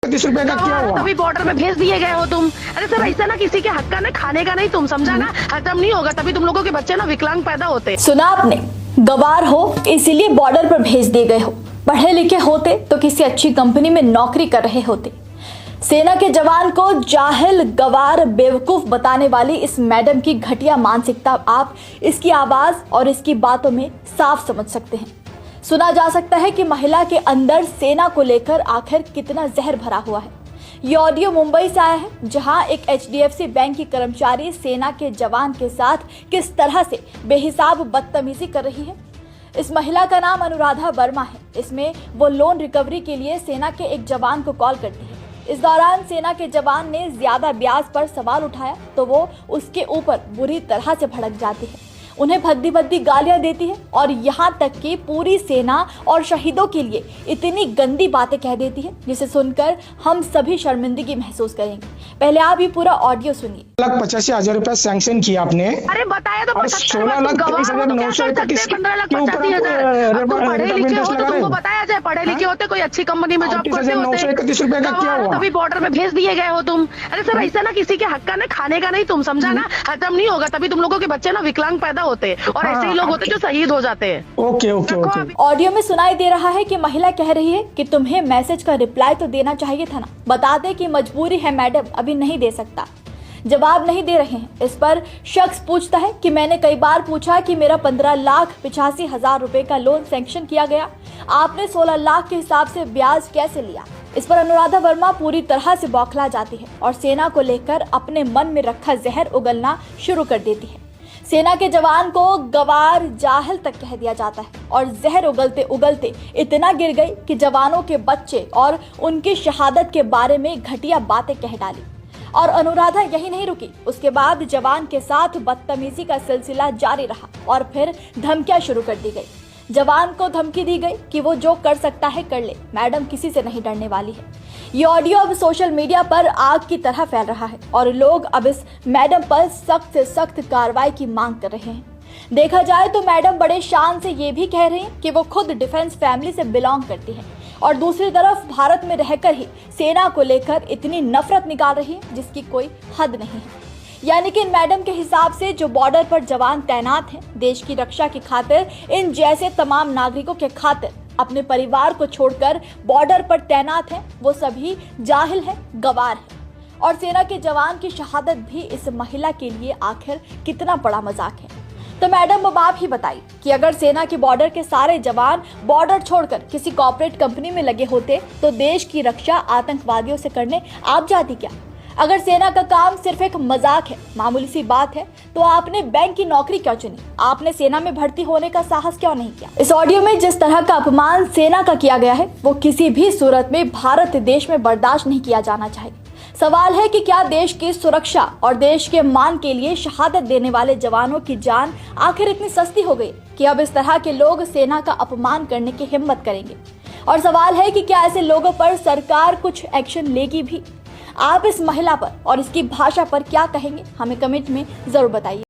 ₹931 का क्या हुआ? तभी बॉर्डर में भेज दिए गए हो तुम। अरे सर ऐसा ना किसी के हक का ना खाने का नहीं, तुम समझा ना, हजम नहीं होगा तभी तुम लोगों के बच्चे ना विकलांग पैदा होते। सुना आपने, गवार हो इसीलिए बॉर्डर पर भेज दिए गए हो। पढ़े लिखे होते तो किसी अच्छी कंपनी में नौकरी कर रहे होते। सेना के जवान को जाहिल, गवार, बेवकूफ बताने वाली इस मैडम की घटिया मानसिकता आप इसकी आवाज और इसकी बातों में साफ समझ सकते हैं। सुना जा सकता है कि महिला के अंदर सेना को लेकर आखिर कितना जहर भरा हुआ है। ये ऑडियो मुंबई से आया है, जहां एक HDFC बैंक की कर्मचारी सेना के जवान के साथ किस तरह से बेहिसाब बदतमीजी कर रही है। इस महिला का नाम अनुराधा वर्मा है। इसमें वो लोन रिकवरी के लिए सेना के एक जवान को कॉल करती है। इस दौरान सेना के जवान ने ज्यादा ब्याज पर सवाल उठाया तो वो उसके ऊपर बुरी तरह से भड़क जाती है, उन्हें भद्दी भद्दी गालियां देती है और यहाँ तक कि पूरी सेना और शहीदों के लिए इतनी गंदी बातें कह देती है जिसे सुनकर हम सभी शर्मिंदगी महसूस करेंगे। पहले आप ये पूरा ऑडियो सुनिए। ₹1,85,000 सैंक्शन किया आपने। अरे बताया तो और 16,23,931 पढ़े लिखे होते तुमको बताया जाए, पढ़े लिखे होते कोई अच्छी कंपनी में जॉब करते होते। ₹931 का क्या हुआ? तभी बॉर्डर में भेज दिए गए हो तुम। अरे सर ऐसा ना किसी के हक का ना खाने का नहीं, तुम समझा ना, हजम नहीं होगा तभी तुम लोगों के बच्चे ना विकलांग पैदा होते और ऐसे ही लोग होते जो शहीद हो जाते हैं। Okay okay okay. ऑडियो में सुनाई दे रहा है कि महिला कह रही है कि तुम्हें मैसेज का रिप्लाई तो देना चाहिए था ना, बता दे कि मजबूरी है मैडम, अभी नहीं दे सकता। जवाब नहीं दे रहे हैं। इस पर शख्स पूछता है कि मैंने कई बार पूछा कि मेरा 15,85,000 रुपए का लोन सैंक्शन किया गया, आपने 16 लाख के हिसाब से ब्याज कैसे लिया। इस पर अनुराधा वर्मा पूरी तरह से बौखला जाती है और सेना को लेकर अपने मन में रखा जहर उगलना शुरू कर देती है। सेना के जवान को गवार, जाहिल तक कह दिया जाता है और जहर उगलते उगलते इतना गिर गई कि जवानों के बच्चे और उनकी शहादत के बारे में घटिया बातें कह डाली। और अनुराधा यही नहीं रुकी, उसके बाद जवान के साथ बदतमीजी का सिलसिला जारी रहा और फिर धमकियां शुरू कर दी गई। जवान को धमकी दी गई कि वो जो कर सकता है कर ले, मैडम किसी से नहीं डरने वाली है। ये ऑडियो अब सोशल मीडिया पर आग की तरह फैल रहा है और लोग अब इस मैडम पर सख्त से सख्त कार्रवाई की मांग कर रहे हैं। देखा जाए तो मैडम बड़े शान से ये भी कह रही हैं कि वो खुद डिफेंस फैमिली से बिलोंग करती हैं और दूसरी तरफ भारत में रहकर ही सेना को लेकर इतनी नफरत निकाल रही है जिसकी कोई हद नहीं है। यानी कि मैडम के हिसाब से जो बॉर्डर पर जवान तैनात हैं, देश की रक्षा की खातिर, इन जैसे तमाम नागरिकों के खातिर अपने परिवार को छोड़कर बॉर्डर पर तैनात हैं, वो सभी जाहिल हैं, गवार हैं। और सेना के जवान की शहादत भी इस महिला के लिए आखिर कितना बड़ा मजाक है। तो मैडम अब आप ही बताइए कि अगर सेना के बॉर्डर के सारे जवान बॉर्डर छोड़कर किसी कॉर्पोरेट कंपनी में लगे होते तो देश की रक्षा आतंकवादियों से करने आप जाती क्या? अगर सेना का काम सिर्फ एक मजाक है, मामूली सी बात है, तो आपने बैंक की नौकरी क्यों चुनी? आपने सेना में भर्ती होने का साहस क्यों नहीं किया? इस ऑडियो में जिस तरह का अपमान सेना का किया गया है वो किसी भी सूरत में भारत देश में बर्दाश्त नहीं किया जाना चाहिए। सवाल है कि क्या देश की सुरक्षा और देश के मान के लिए शहादत देने वाले जवानों की जान आखिर इतनी सस्ती हो गई कि अब इस तरह के लोग सेना का अपमान करने की हिम्मत करेंगे? और सवाल है कि क्या ऐसे लोगों पर सरकार कुछ एक्शन लेगी भी? आप इस महिला पर और इसकी भाषा पर क्या कहेंगे, हमें कमेंट में जरूर बताइए।